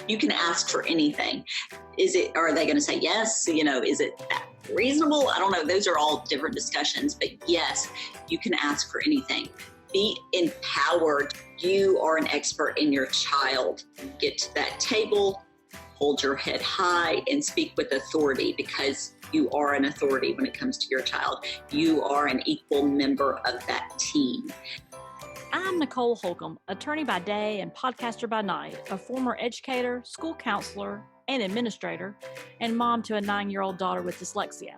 You can ask for anything. Are they going to say yes? Is it that reasonable? I don't know. Those are all different discussions, but yes, you can ask for anything. Be empowered. You are an expert in your child. Get to that table, hold your head high, and speak with authority, because you are an authority when it comes to your child. You are an equal member of that team. I'm Nicole Holcomb, attorney by day and podcaster by night, a former educator, school counselor, and administrator, and mom to a 9-year-old daughter with dyslexia,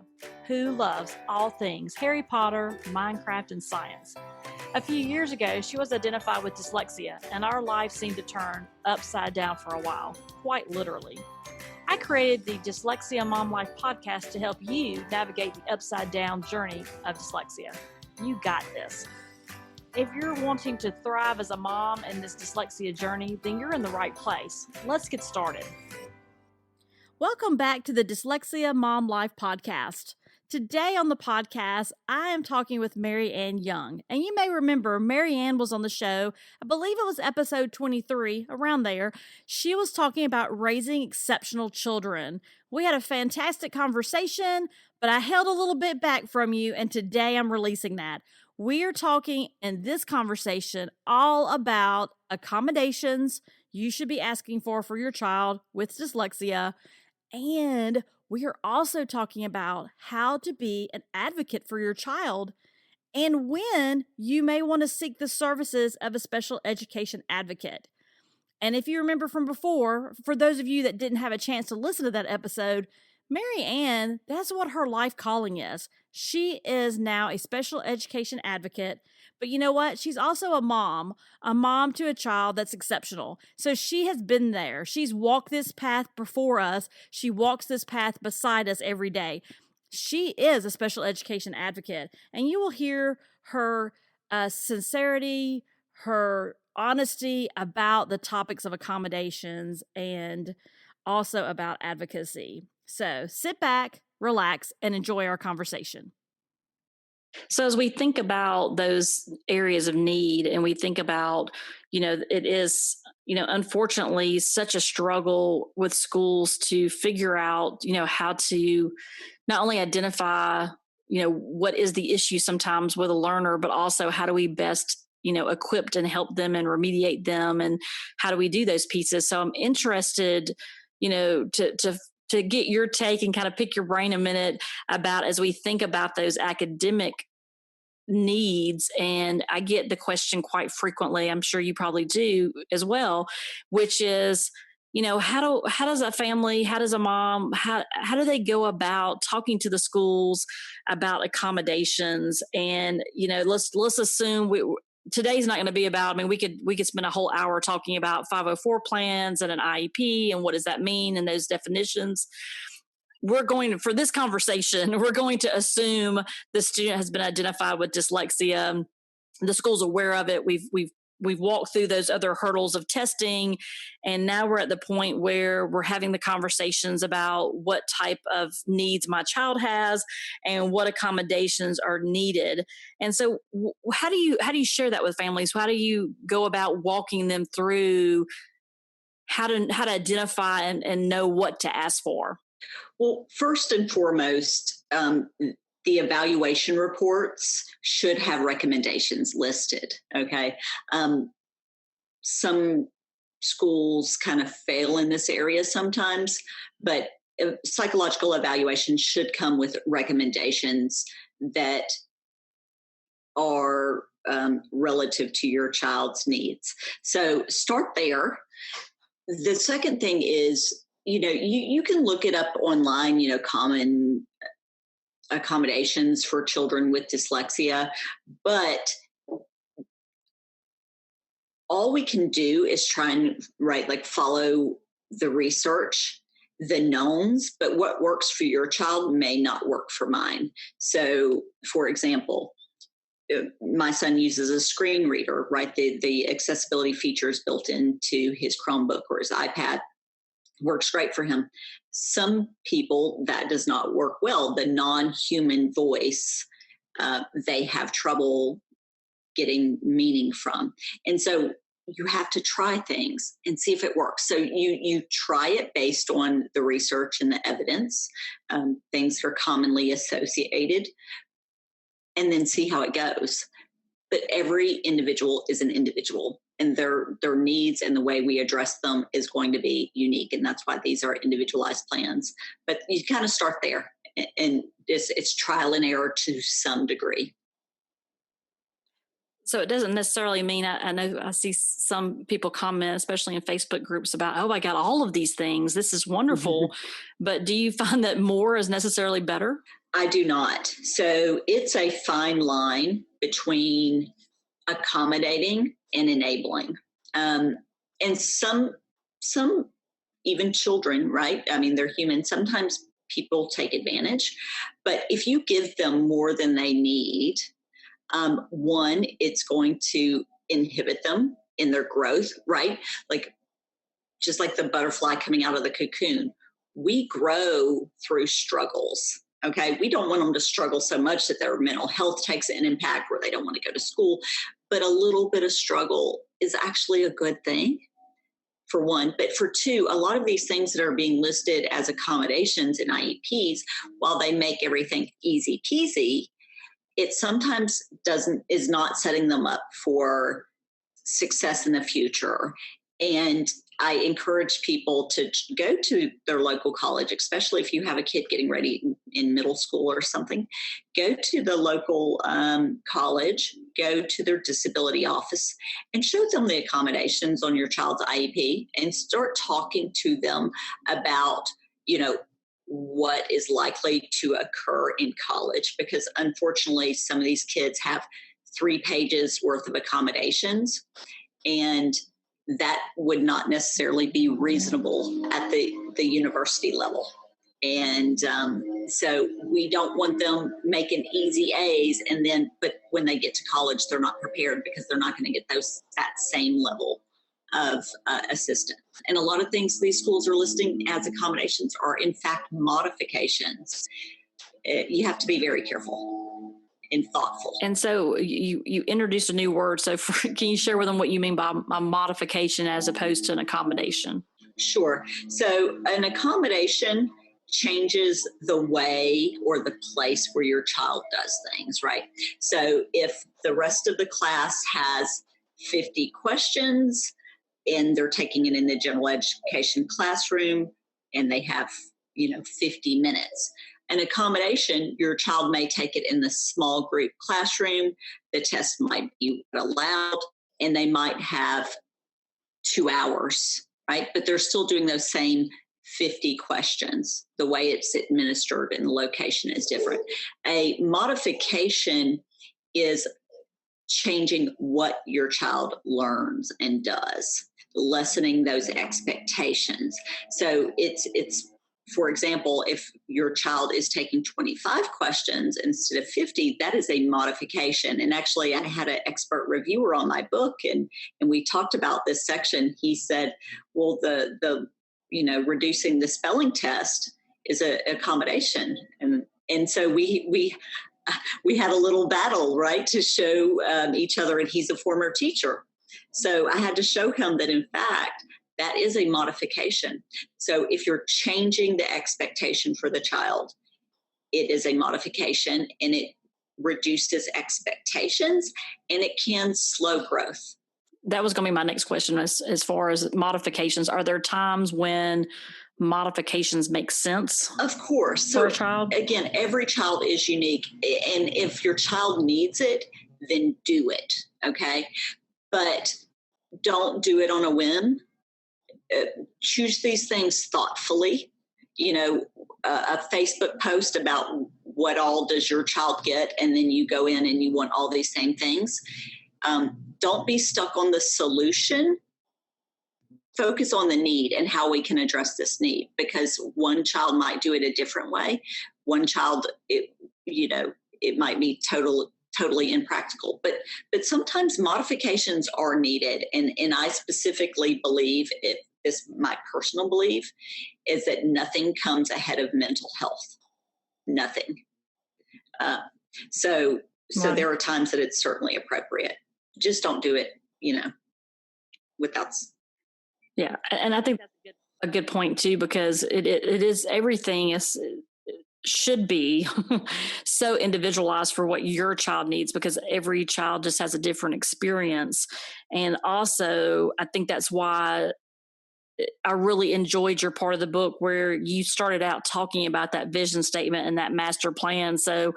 who loves all things Harry Potter, Minecraft, and science. A few years ago, she was identified with dyslexia, and our life seemed to turn upside down for a while, quite literally. I created the Dyslexia Mom Life podcast to help you navigate the upside down journey of dyslexia. You got this. If you're wanting to thrive as a mom in this dyslexia journey, then you're in the right place. Let's get started. Welcome back to the Dyslexia Mom Life podcast. Today on the podcast, I am talking with Marianne Young. And you may remember Marianne was on the show, I believe it was episode 23, around there. She was talking about raising exceptional children. We had a fantastic conversation, but I held a little bit back from you, and today I'm releasing that. We are talking in this conversation all about accommodations you should be asking for your child with dyslexia. And we are also talking about how to be an advocate for your child and when you may want to seek the services of a special education advocate. And if you remember from before, for those of you that didn't have a chance to listen to that episode, Marianne, that's what her life calling is. She is now a special education advocate, but you know what? She's also a mom to a child that's exceptional. So she has been there. She's walked this path before us. She walks this path beside us every day. She is a special education advocate, and you will hear her sincerity, her honesty about the topics of accommodations and also about advocacy. So sit back, relax, and enjoy our conversation. So as we think about those areas of need and we think about, it is, unfortunately such a struggle with schools to figure out, how to not only identify, what is the issue sometimes with a learner, but also how do we best equip and help them and remediate them, and how do we do those pieces? So I'm interested, to get your take and kind of pick your brain a minute about as we think about those academic needs. And I get the question quite frequently, I'm sure you probably do as well, which is, how does a family, how does a mom, how do they go about talking to the schools about accommodations? And, let's assume today's not going to be about, we could spend a whole hour talking about 504 plans and an IEP and what does that mean and those definitions. For this conversation, we're going to assume the student has been identified with dyslexia. The school's aware of it. We've walked through those other hurdles of testing, and now we're at the point where we're having the conversations about what type of needs my child has and what accommodations are needed. And so how do you share that with families? How do you go about walking them through how to identify and know what to ask for? Well, first and foremost, the evaluation reports should have recommendations listed, okay? Some schools kind of fail in this area sometimes, but psychological evaluation should come with recommendations that are relative to your child's needs. So start there. The second thing is, you can look it up online, common accommodations for children with dyslexia, but all we can do is try and follow the research, the knowns, but what works for your child may not work for mine. So, for example, my son uses a screen reader, right? The accessibility features built into his Chromebook or his iPad works great for him. Some people, that does not work well. The non-human voice, they have trouble getting meaning from. And so you have to try things and see if it works. So you try it based on the research and the evidence, things that are commonly associated, and then see how it goes. But every individual is an individual, and their needs and the way we address them is going to be unique. And that's why these are individualized plans. But you kind of start there, and it's trial and error to some degree. So it doesn't necessarily mean, I know I see some people comment, especially in Facebook groups, about, oh, I got all of these things. This is wonderful. But do you find that more is necessarily better? I do not. So it's a fine line between accommodating and enabling. And some even children, right? I mean, they're human. Sometimes people take advantage. But if you give them more than they need, one, it's going to inhibit them in their growth, right? Like, just like the butterfly coming out of the cocoon, we grow through struggles. Okay. We don't want them to struggle so much that their mental health takes an impact where they don't want to go to school. But a little bit of struggle is actually a good thing, for one. But for two, a lot of these things that are being listed as accommodations in IEPs, while they make everything easy peasy, it sometimes is not setting them up for success in the future. And I encourage people to go to their local college, especially if you have a kid getting ready in middle school or something. Go to the local college, go to their disability office, and show them the accommodations on your child's IEP, and start talking to them about, what is likely to occur in college. Because unfortunately, some of these kids have 3 pages worth of accommodations, and that would not necessarily be reasonable at the university level. And so we don't want them making easy A's, but when they get to college, they're not prepared, because they're not going to get that same level of assistance. And a lot of things these schools are listing as accommodations are in fact modifications. You have to be very careful and thoughtful. And so you introduced a new word. So can you share with them what you mean by a modification as opposed to an accommodation? Sure. So an accommodation changes the way or the place where your child does things, right? So if the rest of the class has 50 questions and they're taking it in the general education classroom, and they have, 50 minutes. An accommodation, your child may take it in the small group classroom. The test might be allowed, and they might have 2 hours, right? But they're still doing those same 50 questions. The way it's administered and the location is different. A modification is changing what your child learns and does, lessening those expectations. So it's for example, if your child is taking 25 questions instead of 50, that is a modification. And actually, I had an expert reviewer on my book, and we talked about this section. He said, well, the reducing the spelling test is an accommodation. And so we had a little battle, right, to show each other, and he's a former teacher. So I had to show him that, in fact, that is a modification. So if you're changing the expectation for the child, it is a modification, and it reduces expectations, and it can slow growth. That was going to be my next question as far as modifications. Are there times when modifications make sense? Of course. For a child? Again, every child is unique. And if your child needs it, then do it. Okay. But don't do it on a whim. Choose these things thoughtfully. A Facebook post about what all does your child get, and then you go in and you want all these same things. Don't be stuck on the solution. Focus on the need and how we can address this need, because one child might do it a different way. One child, it might be totally impractical, but sometimes modifications are needed. And I specifically believe, my personal belief is that nothing comes ahead of mental health. Nothing. So there are times that it's certainly appropriate. Just don't do it, without. Yeah. And I think that's a good point too, because it is, everything is, should be so individualized for what your child needs, because every child just has a different experience. And also, I think that's why I really enjoyed your part of the book where you started out talking about that vision statement and that master plan. So,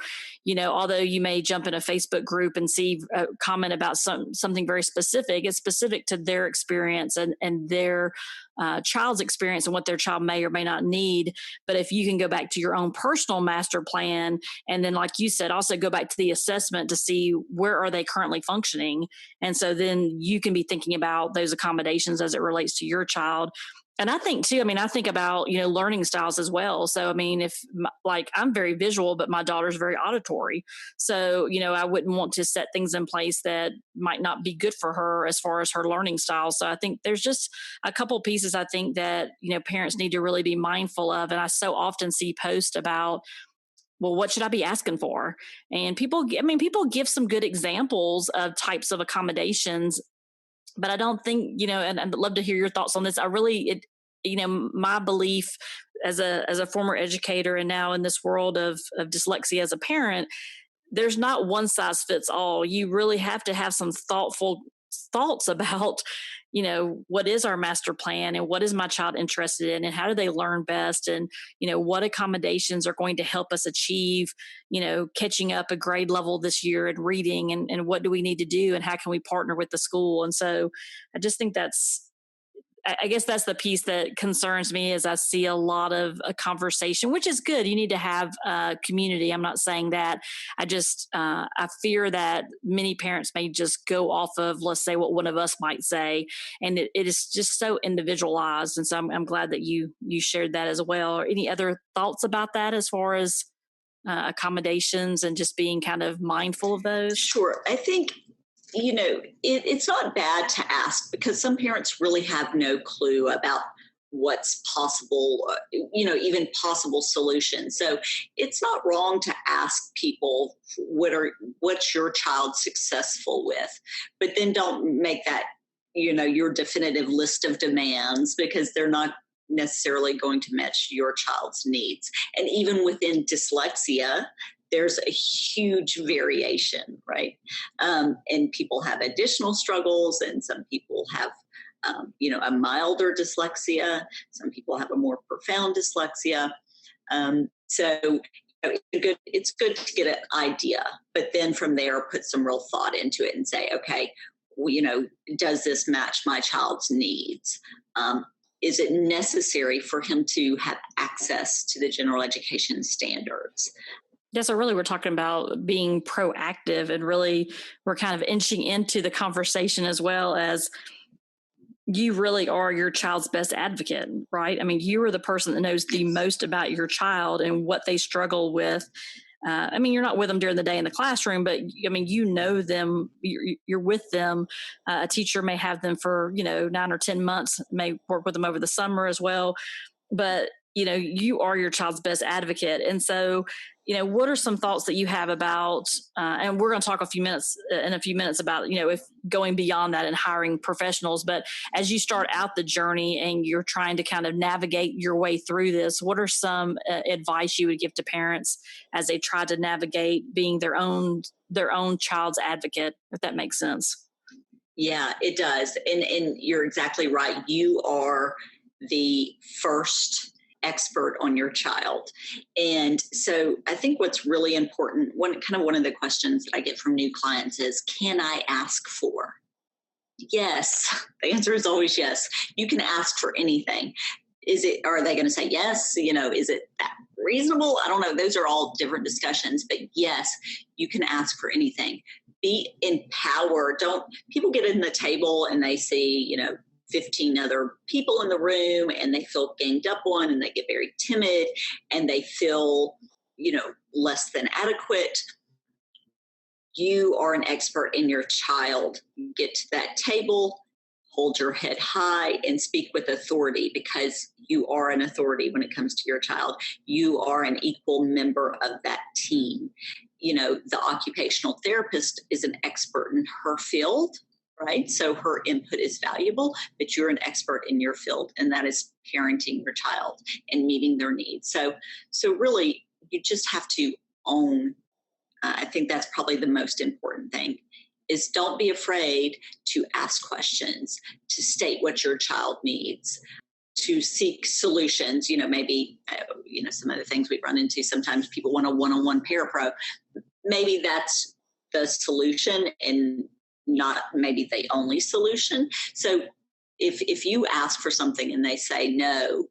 although you may jump in a Facebook group and see a comment about something very specific, it's specific to their experience and their child's experience and what their child may or may not need. But if you can go back to your own personal master plan, and then, like you said, also go back to the assessment to see where are they currently functioning. And so then you can be thinking about those accommodations as it relates to your child. And I think too, I think about, learning styles as well. So, if I'm very visual, but my daughter's very auditory. So, I wouldn't want to set things in place that might not be good for her as far as her learning style. So I think there's just a couple pieces I think that, parents need to really be mindful of. And I so often see posts about, well, what should I be asking for? And people give some good examples of types of accommodations, but I don't think, and I'd love to hear your thoughts on this. My belief as a former educator and now in this world of dyslexia as a parent, there's not one size fits all. You really have to have some thoughtful thoughts about, what is our master plan and what is my child interested in and how do they learn best, and, what accommodations are going to help us achieve, catching up a grade level this year in reading, and what do we need to do and how can we partner with the school. And so I just think I guess that's the piece that concerns me, is I see a lot of a conversation, which is good. You need to have a community. I'm not saying that. I fear that many parents may just go off of, let's say, what one of us might say. And it is just so individualized. And so I'm glad that you shared that as well. Or any other thoughts about that as far as accommodations and just being kind of mindful of those? Sure. I think it's not bad to ask, because some parents really have no clue about what's possible, even possible solutions. So it's not wrong to ask people what's your child successful with, but then don't make that, your definitive list of demands, because they're not necessarily going to match your child's needs. And even within dyslexia, there's a huge variation, right? And people have additional struggles, and some people have, a milder dyslexia. Some people have a more profound dyslexia. So it's good to get an idea, but then from there, put some real thought into it and say, okay, does this match my child's needs? Is it necessary for him to have access to the general education standards? Yeah, so really we're talking about being proactive, and really we're kind of inching into the conversation as well, as you really are your child's best advocate, right? You are the person that knows the most about your child and what they struggle with. You're not with them during the day in the classroom, but you know them, you're with them. A teacher may have them for, 9 or 10 months, may work with them over the summer as well. But, you are your child's best advocate. And so, what are some thoughts that you have about, and we're going to talk in a few minutes about, if going beyond that and hiring professionals, but as you start out the journey and you're trying to kind of navigate your way through this, what are some advice you would give to parents as they try to navigate being their own child's advocate, if that makes sense? Yeah, it does. And you're exactly right. You are the first expert on your child. And so I think what's really important, one of the questions that I get from new clients is, can I ask for? Yes. The answer is always yes. You can ask for anything. Are they going to say yes? Is it that reasonable? I don't know. Those are all different discussions, but yes, you can ask for anything. Be empowered. People get in the table and they see, 15 other people in the room, and they feel ganged up on, and they get very timid, and they feel, less than adequate. You are an expert in your child. Get to that table, hold your head high, and speak with authority, because you are an authority when it comes to your child. You are an equal member of that team. The occupational therapist is an expert in her field, right? So her input is valuable, but you're an expert in your field, and that is parenting your child and meeting their needs. So really, you just have to own. I think that's probably the most important thing is don't be afraid to ask questions, to state what your child needs, to seek solutions. Maybe, some of the things we run into, sometimes people want a one-on-one parapro. Maybe that's the solution and not maybe the only solution. So if you ask for something and they say no,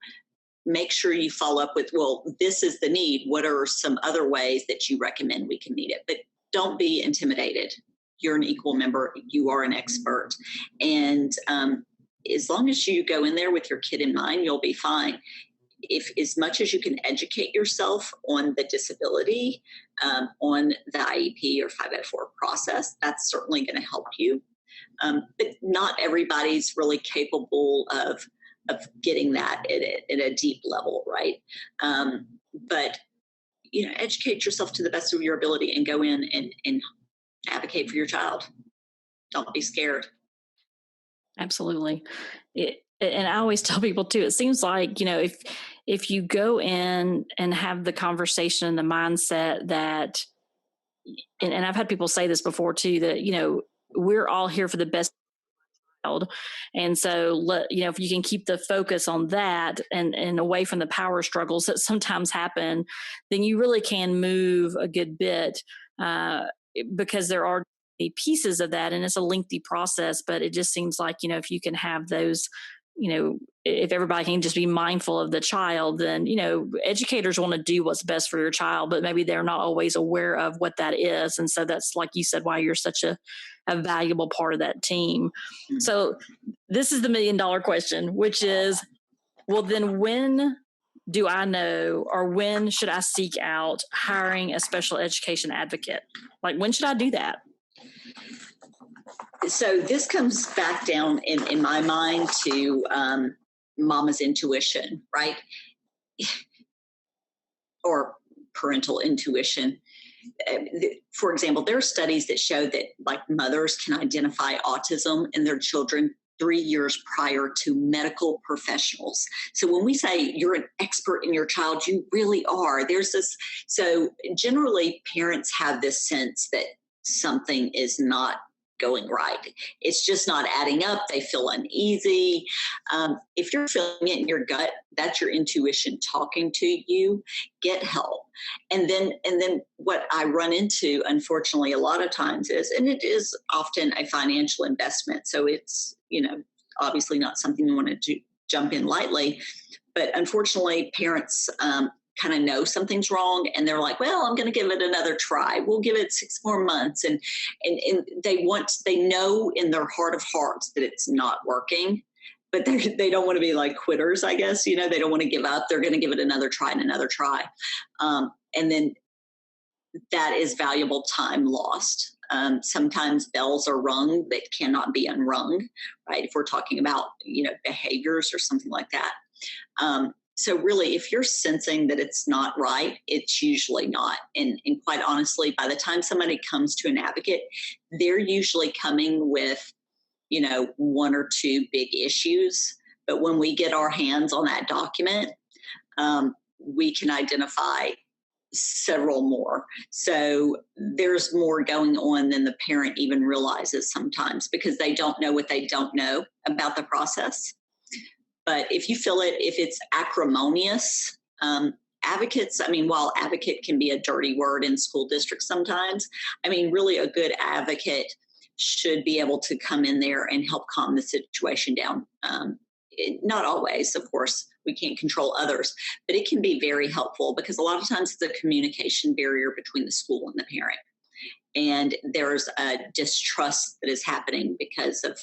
make sure you follow up with, well, this is the need. What are some other ways that you recommend we can meet it? But don't be intimidated. You're an equal member. You are an expert. And as long as you go in there with your kid in mind, you'll be fine. If as much as you can educate yourself on the disability, on the IEP or 504 process, that's certainly going to help you. But not everybody's really capable of getting that at a deep level, right? But educate yourself to the best of your ability and go in and advocate for your child. Don't be scared. Absolutely. And I always tell people too, it seems like, if you go in and have the conversation and the mindset that, and I've had people say this before too, that, we're all here for the best child. And so, if you can keep the focus on that and away from the power struggles that sometimes happen, then you really can move a good bit, because there are pieces of that and it's a lengthy process. But it just seems like, if you can have those, if everybody can just be mindful of the child, then, educators want to do what's best for your child, but maybe they're not always aware of what that is. And so that's, like you said, why you're such a valuable part of that team. Mm-hmm. So this is the $1 million question, which is, well, then when do I know, or when should I seek out hiring a special education advocate? Like, when should I do that? So this comes back down in my mind to mama's intuition, right? Or parental intuition. For example, there are studies that show that like mothers can identify autism in their children 3 years prior to medical professionals. So when we say you're an expert in your child, you really are. There's this. So generally parents have this sense that something is not going right. It's just not adding up. They feel uneasy. If you're feeling it in your gut, that's your intuition talking to you. Get help. And then what I run into, unfortunately, a lot of times is, and it is often a financial investment. So it's, obviously not something you want to jump in lightly, but unfortunately parents, kind of know something's wrong and they're like, well, I'm going to give it another try. We'll give it 6 more months. And they know in their heart of hearts that it's not working, but they don't want to be like quitters, I guess, they don't want to give up. They're going to give it another try and another try. And then that is valuable time lost. Sometimes bells are rung that cannot be unrung, right? If we're talking about, behaviors or something like that. So really, if you're sensing that it's not right, it's usually not. And quite honestly, by the time somebody comes to an advocate, they're usually coming with, 1 or 2 big issues. But when we get our hands on that document, we can identify several more. So there's more going on than the parent even realizes sometimes, because they don't know what they don't know about the process. But if you feel it, if it's acrimonious, advocates, while advocate can be a dirty word in school districts sometimes, really a good advocate should be able to come in there and help calm the situation down. Not always, of course, we can't control others, but it can be very helpful because a lot of times it's a communication barrier between the school and the parent. And there's a distrust that is happening because of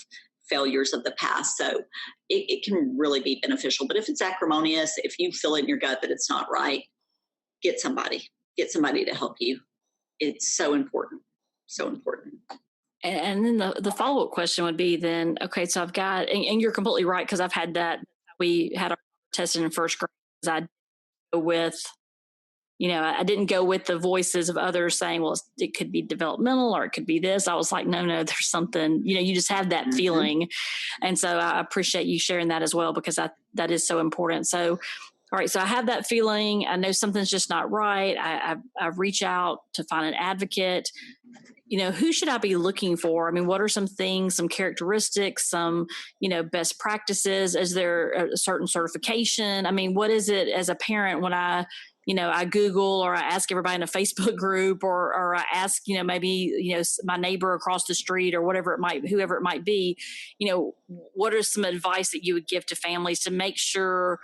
failures of the past. So it can really be beneficial. But if it's acrimonious, if you feel in your gut that it's not right, get somebody to help you. It's so important. So important. And then the follow-up question would be then, okay, so I've got, and you're completely right, because I've had that. We had our testing in first grade. I with, I didn't go with the voices of others saying, well, it could be developmental or it could be this. I was like, no, there's something, you just have that feeling. And so I appreciate you sharing that as well, because that is so important. So, all right. So I have that feeling. I know something's just not right. I reach out to find an advocate. Who should I be looking for? I mean, what are some things, some characteristics, some, best practices? Is there a certain certification? I mean, what is it as a parent when I Google or I ask everybody in a Facebook group or I ask, maybe, my neighbor across the street or whoever it might be, what are some advice that you would give to families to make sure?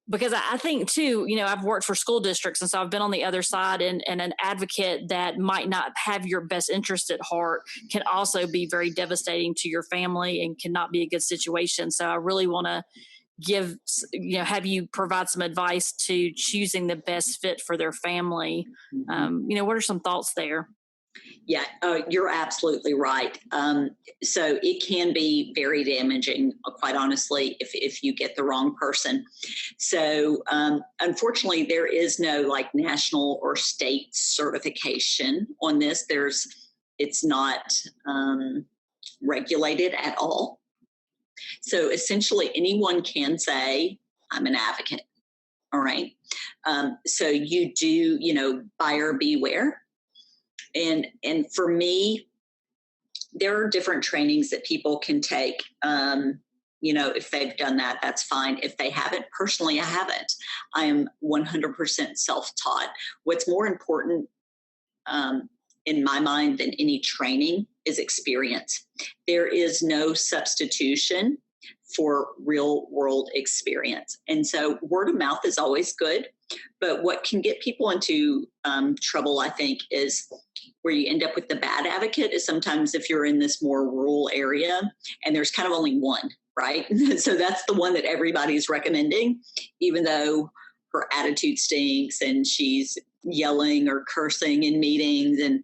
Because I think too, I've worked for school districts, and so I've been on the other side, and an advocate that might not have your best interest at heart can also be very devastating to your family and cannot be a good situation. So I really want to have you provide some advice to choosing the best fit for their family. What are some thoughts there? Yeah, you're absolutely right. So it can be very damaging, quite honestly, if you get the wrong person. So unfortunately, there is no like national or state certification on this. It's not regulated at all. So essentially, anyone can say, I'm an advocate. All right. So you do, buyer beware. And for me, there are different trainings that people can take. If they've done that, that's fine. If they haven't, personally, I haven't. I am 100% self-taught. What's more important in my mind than any training is experience. There is no substitution for real world experience. And so word of mouth is always good. But what can get people into trouble, I think, is where you end up with the bad advocate is sometimes if you're in this more rural area and there's kind of only one, right? So that's the one that everybody's recommending, even though her attitude stinks and she's yelling or cursing in meetings. And,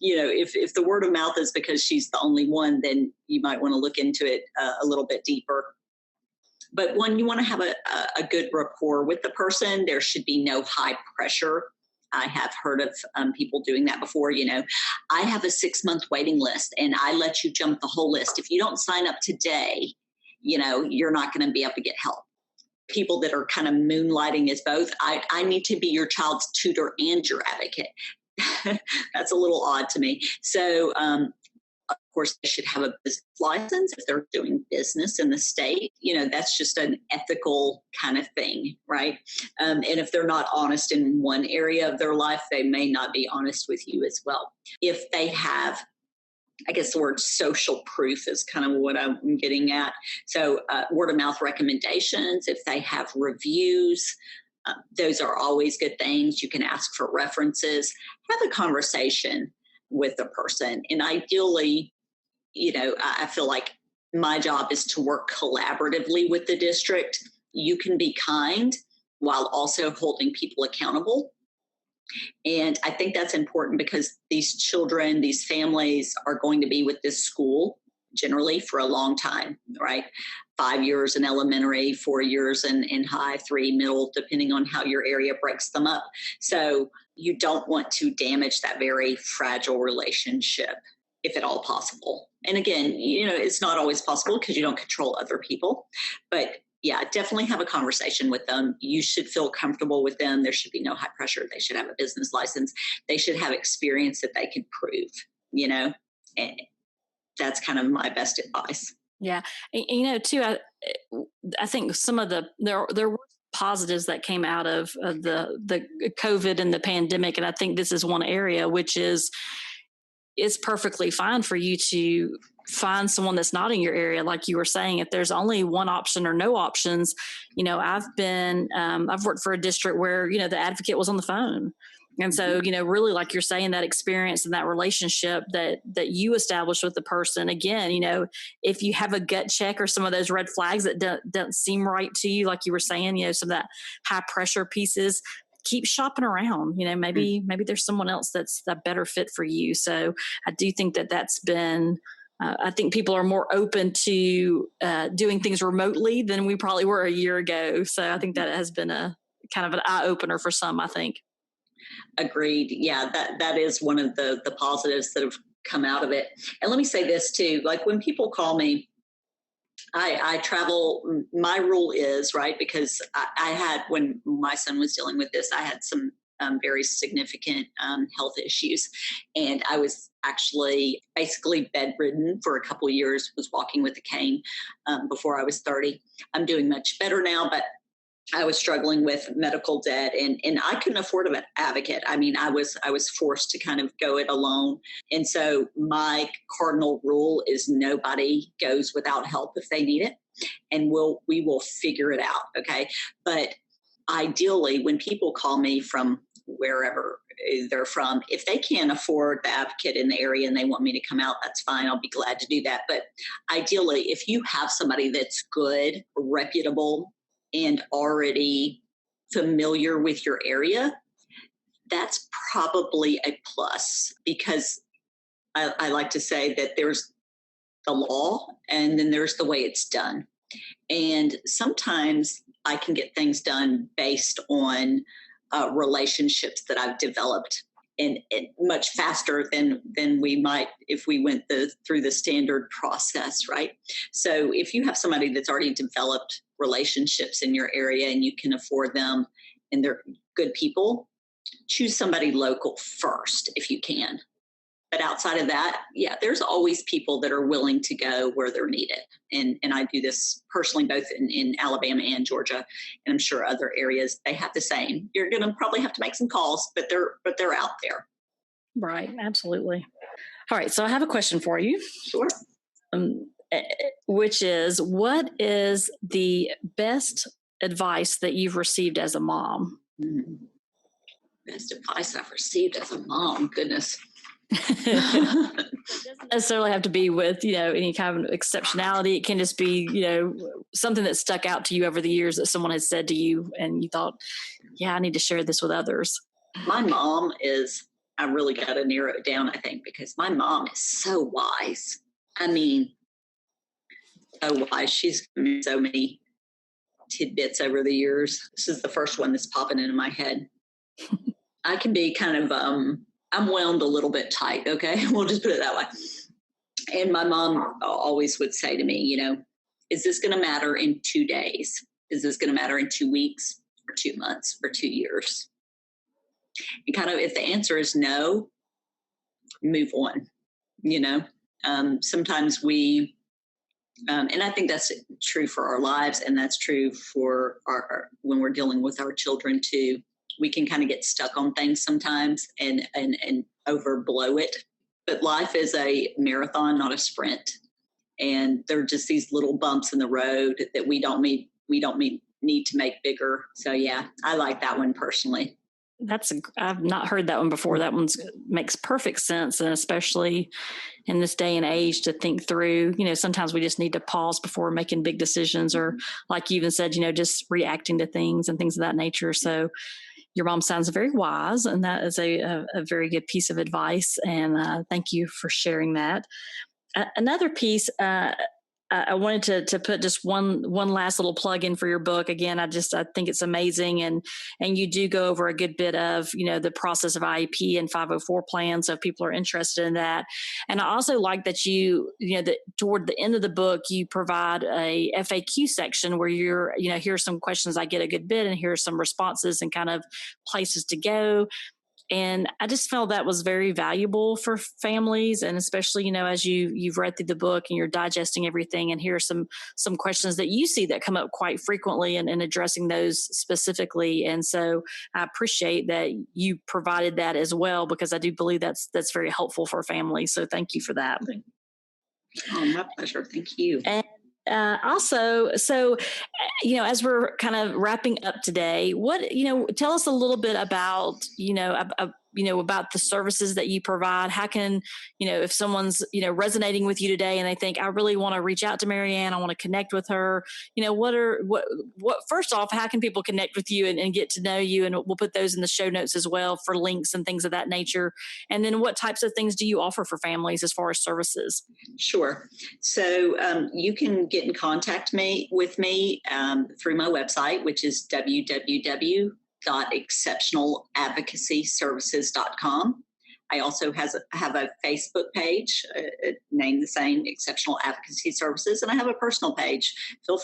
if the word of mouth is because she's the only one, then you might want to look into it a little bit deeper. But when you want to have a good rapport with the person, there should be no high pressure. I have heard of people doing that before. I have a 6-month waiting list and I let you jump the whole list. If you don't sign up today, you're not going to be able to get help. People that are kind of moonlighting as both. I need to be your child's tutor and your advocate. That's a little odd to me. So, of course, they should have a business license if they're doing business in the state. That's just an ethical kind of thing, right? And if they're not honest in one area of their life, they may not be honest with you as well. If they have, I guess the word social proof is kind of what I'm getting at. So word of mouth recommendations, if they have reviews, those are always good things. You can ask for references, have a conversation with the person. And ideally, I feel like my job is to work collaboratively with the district. You can be kind while also holding people accountable. And I think that's important because these children, these families are going to be with this school generally for a long time, right? 5 years in elementary, 4 years in high, 3 middle, depending on how your area breaks them up. So you don't want to damage that very fragile relationship if at all possible. And again, it's not always possible because you don't control other people, but yeah, definitely have a conversation with them. You should feel comfortable with them. There should be no high pressure. They should have a business license. They should have experience that they can prove, and that's kind of my best advice. Yeah. Too, I think some of there were positives that came out of the COVID and the pandemic. And I think this is one area, which is it's perfectly fine for you to find someone that's not in your area. Like you were saying, if there's only one option or no options, I've worked for a district where, the advocate was on the phone. And so, really, like you're saying, that experience and that relationship that you establish with the person, again, if you have a gut check or some of those red flags that don't seem right to you, like you were saying, some of that high pressure pieces, keep shopping around. Maybe there's someone else that's a better fit for you. So I do think that that's been I think people are more open to doing things remotely than we probably were a year ago. So I think that has been a kind of an eye opener for some, I think. Agreed. Yeah, that is one of the positives that have come out of it. And let me say this too, like when people call me, I travel, my rule is, right, because I had, when my son was dealing with this, I had some very significant health issues. And I was actually basically bedridden for a couple of years, was walking with a cane before I was 30. I'm doing much better now, but I was struggling with medical debt and I couldn't afford an advocate. I mean, I was forced to kind of go it alone. And so my cardinal rule is nobody goes without help if they need it. And we will figure it out. Okay. But ideally, when people call me from wherever they're from, if they can't afford the advocate in the area and they want me to come out, that's fine. I'll be glad to do that. But ideally, if you have somebody that's good, reputable, and already familiar with your area, that's probably a plus, because I like to say that there's the law and then there's the way it's done. And sometimes I can get things done based on relationships that I've developed and much faster than we might if we went through the standard process, right? So if you have somebody that's already developed relationships in your area and you can afford them and they're good people, choose somebody local first if you can. But outside of that, yeah, there's always people that are willing to go where they're needed. And I do this personally, both in Alabama and Georgia, and I'm sure other areas, they have the same. You're going to probably have to make some calls, but they're out there. Right. Absolutely. All right. So I have a question for you. Sure. Which is, what is the best advice that you've received as a mom? Best advice I've received as a mom. Goodness. It doesn't necessarily have to be with, any kind of exceptionality. It can just be, something that stuck out to you over the years that someone has said to you and you thought, yeah, I need to share this with others. My mom I really got to narrow it down, I think, because my mom is so wise. I mean, so wise. She's given me so many tidbits over the years. This is the first one that's popping into my head. I can be kind of, I'm wound a little bit tight, okay? We'll just put it that way. And my mom always would say to me, is this going to matter in 2 days? Is this going to matter in 2 weeks or 2 months or 2 years? And kind of, if the answer is no, move on, sometimes we, and I think that's true for our lives, and that's true for when we're dealing with our children too. We can kind of get stuck on things sometimes and overblow it. But life is a marathon, not a sprint. And there are just these little bumps in the road that we don't need to make bigger. So yeah, I like that one personally. I've not heard that one before. That one makes perfect sense. And especially in this day and age, to think through, sometimes we just need to pause before making big decisions, or like you even said, just reacting to things and things of that nature. So your mom sounds very wise, and that is a very good piece of advice. And thank you for sharing that. Another piece, I wanted to put just one last little plug in for your book. Again, I think it's amazing. And you do go over a good bit of, the process of IEP and 504 plan. So if people are interested in that. And I also like that that toward the end of the book, you provide a FAQ section where here's some questions I get a good bit, and here's some responses and kind of places to go. And I just felt that was very valuable for families, and especially, as you've read through the book and you're digesting everything, and here are some questions that you see that come up quite frequently, and addressing those specifically. And so I appreciate that you provided that as well, because I do believe that's very helpful for families. So thank you for that. Oh, my pleasure. Thank you. And also, so, as we're kind of wrapping up today, tell us a little bit about, about the services that you provide? How can, if someone's, resonating with you today and they think, I really want to reach out to Marianne, I want to connect with her, first off, how can people connect with you and get to know you? And we'll put those in the show notes as well for links and things of that nature. And then what types of things do you offer for families as far as services? Sure. So you can get in contact with me through my website, which is www.exceptionaladvocacyservices.com. I also have a Facebook page named the same, Exceptional Advocacy Services, and I have a personal page. Feel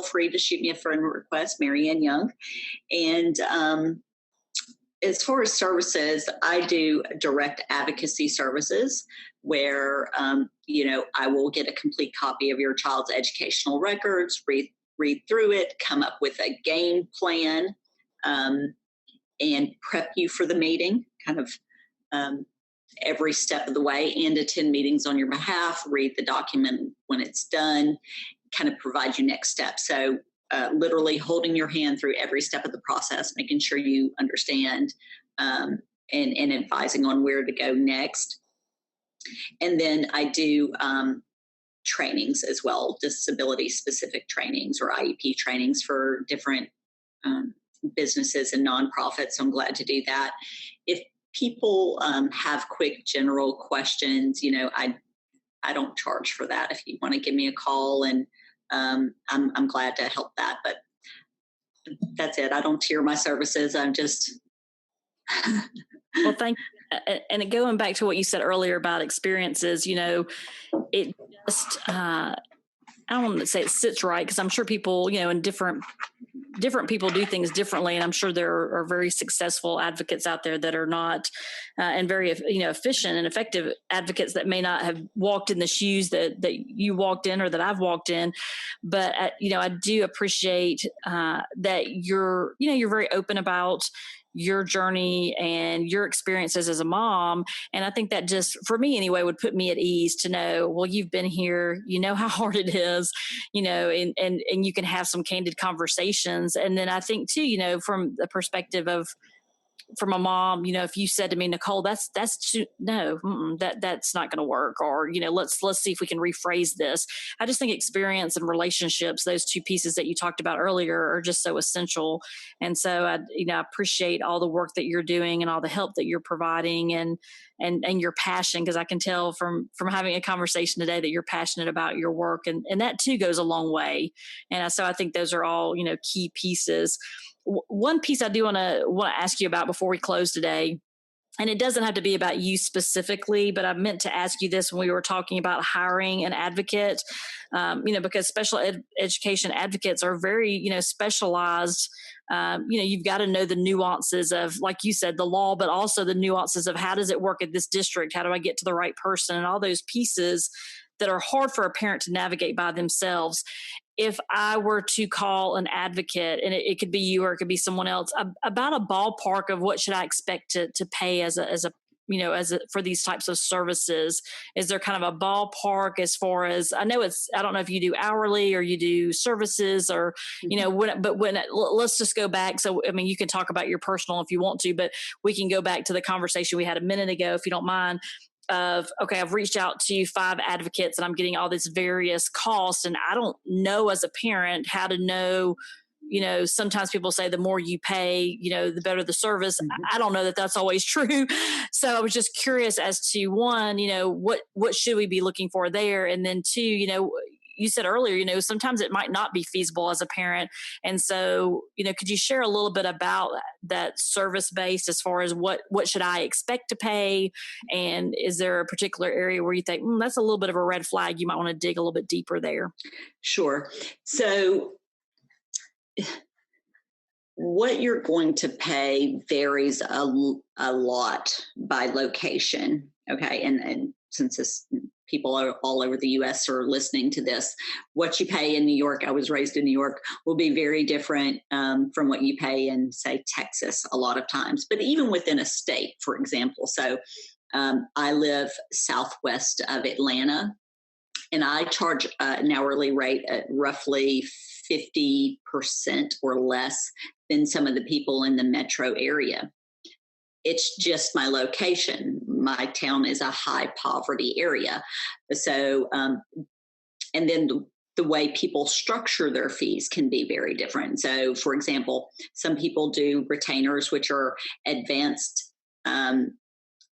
free to shoot me a friend request, Marianne Young. And as far as services, I do direct advocacy services where, I will get a complete copy of your child's educational records, read through it, come up with a game plan, and prep you for the meeting, kind of every step of the way, and attend meetings on your behalf, read the document when it's done, kind of provide you next steps. So literally holding your hand through every step of the process, making sure you understand, and advising on where to go next. And then I do trainings as well, disability-specific trainings or IEP trainings for different businesses and nonprofits. So I'm glad to do that. If people have quick general questions, I don't charge for that. If you want to give me a call, and I'm glad to help that. But that's it. I don't tier my services. I'm just. Well, thank you. And going back to what you said earlier about experiences, it just, I don't want to say it sits right, because I'm sure people, in different people do things differently. And I'm sure there are very successful advocates out there that are not, and very, efficient and effective advocates that may not have walked in the shoes that you walked in or that I've walked in. But, I do appreciate that you're very open about your journey and your experiences as a mom. And I think that just, for me anyway, would put me at ease to know, well, you've been here, how hard it is, and you can have some candid conversations. And then I think too, from the perspective of, from a mom, if you said to me, Nicole, that's that's not going to work, or, let's see if we can rephrase this. I just think experience and relationships, those two pieces that you talked about earlier, are just so essential. And so I appreciate all the work that you're doing and all the help that you're providing, and your passion, because I can tell from having a conversation today that you're passionate about your work, and that too goes a long way. And so I think those are all, key pieces. One piece I do want to ask you about before we close today, and it doesn't have to be about you specifically, but I meant to ask you this when we were talking about hiring an advocate, because special education advocates are very, specialized. You've got to know the nuances of, like you said, the law, but also the nuances of how does it work at this district? How do I get to the right person? And all those pieces that are hard for a parent to navigate by themselves. If I were to call an advocate, and it could be you or it could be someone else, about a ballpark of what should I expect to pay for these types of services, is there kind of a ballpark as far as, I don't know if you do hourly or you do services, or, let's just go back. So, you can talk about your personal if you want to, but we can go back to the conversation we had a minute ago, if you don't mind. Of, okay, I've reached out to 5 advocates and I'm getting all this various costs, and I don't know as a parent how to know, sometimes people say the more you pay, the better the service. Mm-hmm. I don't know that that's always true. So I was just curious as to, one, what should we be looking for there? And then 2, you said earlier, sometimes it might not be feasible as a parent. And so, could you share a little bit about that service based, as far as what should I expect to pay? And is there a particular area where you think, that's a little bit of a red flag, you might want to dig a little bit deeper there? Sure. So what you're going to pay varies a lot by location. Okay. And since people are all over the U.S. are listening to this, what you pay in New York, I was raised in New York, will be very different from what you pay in, say, Texas a lot of times, but even within a state, for example. So I live southwest of Atlanta, and I charge an hourly rate at roughly 50% or less than some of the people in the metro area. it's just my location. My town is a high poverty area. So, and then the way people structure their fees can be very different. So, for example, some people do retainers, which are advanced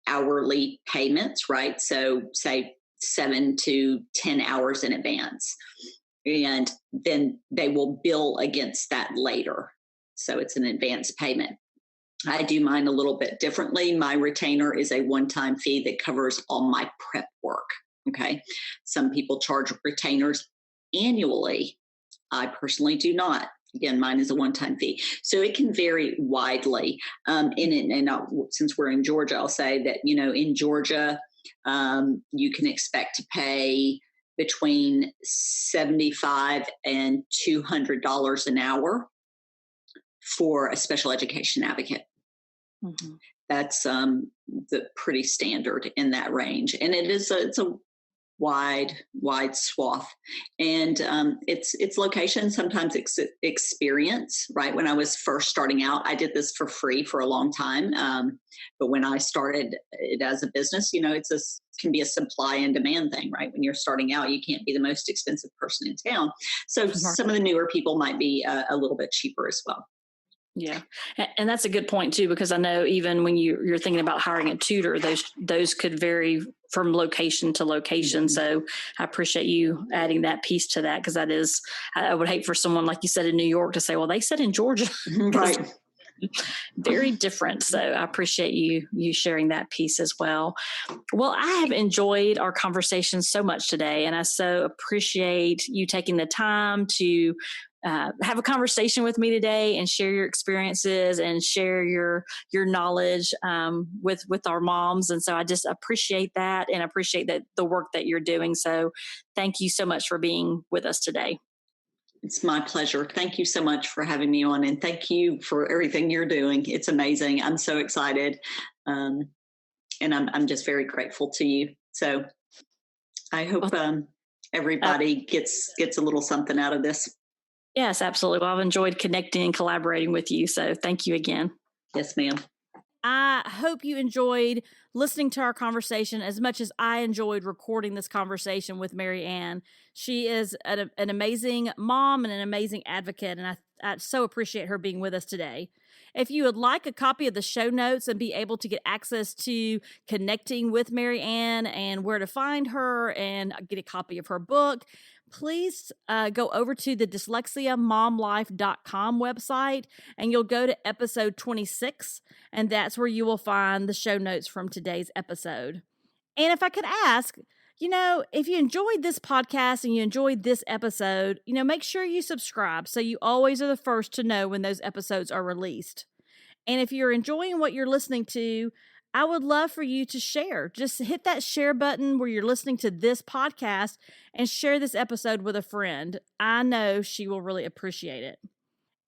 hourly payments, right? So, say 7 to 10 hours in advance. And then they will bill against that later. So, it's an advance payment. I do mine a little bit differently. My retainer is a one-time fee that covers all my prep work. Okay. Some people charge retainers annually. I personally do not. Again, mine is a one-time fee. So it can vary widely. Since we're in Georgia, I'll say that, in Georgia, you can expect to pay between $75 and $200 an hour for a special education advocate. Mm-hmm. That's the pretty standard in that range, and it's a wide swath, and it's location, sometimes experience. Right, when I was first starting out, I did this for free for a long time, but when I started it as a business, can be a supply and demand thing. Right, when you're starting out, you can't be the most expensive person in town, so some of the newer people might be a little bit cheaper as well. Yeah. And that's a good point too, because I know even when you're thinking about hiring a tutor, those could vary from location to location. Mm-hmm. So I appreciate you adding that piece to that, because that is, I would hate for someone, like you said, in New York to say, well, they said in Georgia. Right. Very different. So I appreciate you sharing that piece as well. Well, I have enjoyed our conversation so much today, and I so appreciate you taking the time to have a conversation with me today and share your experiences and share your knowledge with our moms. And so I just appreciate that, and appreciate the work that you're doing. So thank you so much for being with us today. It's my pleasure. Thank you so much for having me on, and thank you for everything you're doing. It's amazing. I'm so excited, and I'm just very grateful to you. So I hope everybody gets a little something out of this. Yes, absolutely. Well, I've enjoyed connecting and collaborating with you. So thank you again. Yes, ma'am. I hope you enjoyed listening to our conversation as much as I enjoyed recording this conversation with Marianne. She is an amazing mom and an amazing advocate, and I so appreciate her being with us today. If you would like a copy of the show notes and be able to get access to connecting with Marianne and where to find her and get a copy of her book, please go over to the dyslexiamomlife.com website, and you'll go to episode 26, and that's where you will find the show notes from today's episode. And if I could ask, if you enjoyed this podcast and you enjoyed this episode, make sure you subscribe so you always are the first to know when those episodes are released. And if you're enjoying what you're listening to, I would love for you to share. Just hit that share button where you're listening to this podcast and share this episode with a friend. I know she will really appreciate it.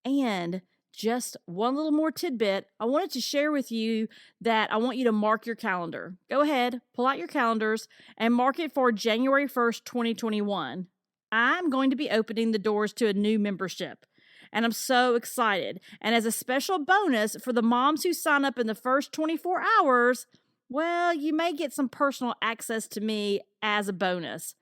And just one little more tidbit, I wanted to share with you that I want you to mark your calendar. Go ahead, pull out your calendars and mark it for January 1st, 2021. I'm going to be opening the doors to a new membership, and I'm so excited. And as a special bonus for the moms who sign up in the first 24 hours, well, you may get some personal access to me as a bonus.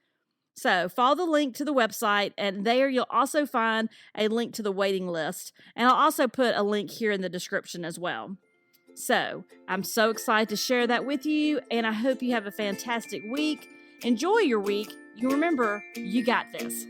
So follow the link to the website, and there you'll also find a link to the waiting list. And I'll also put a link here in the description as well. So I'm so excited to share that with you, and I hope you have a fantastic week. Enjoy your week. You remember, you got this.